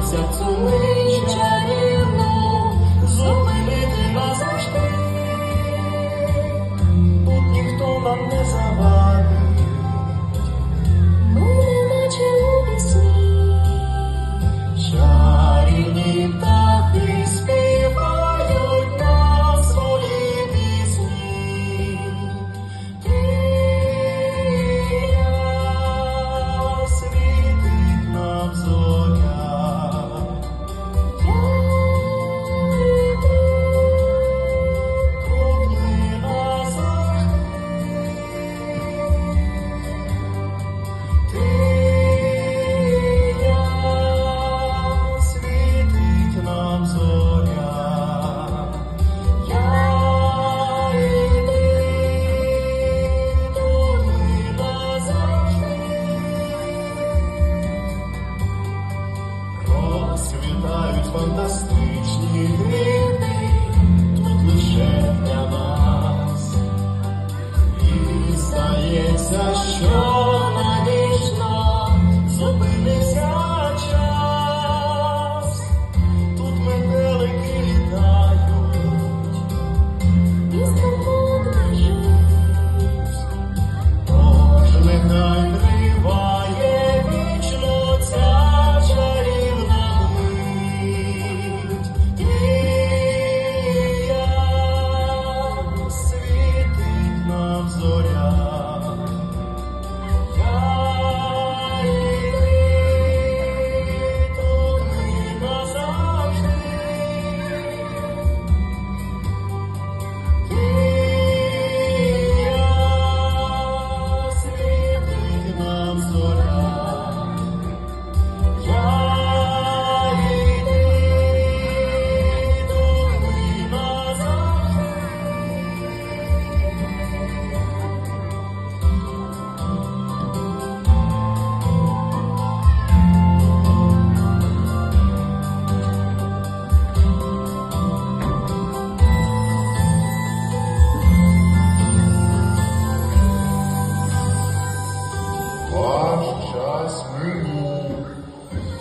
вдалося цю мить чарівну зупинити назавжди. Тут ніхто нам не завадить, ми неначе у вісні. чарівні птахи співають нам свої пісні. Світить нам зоря. Тут ми назавжди. Світить нам зоря. Я і ти, тут ми назавжди. Розквітають фантастичні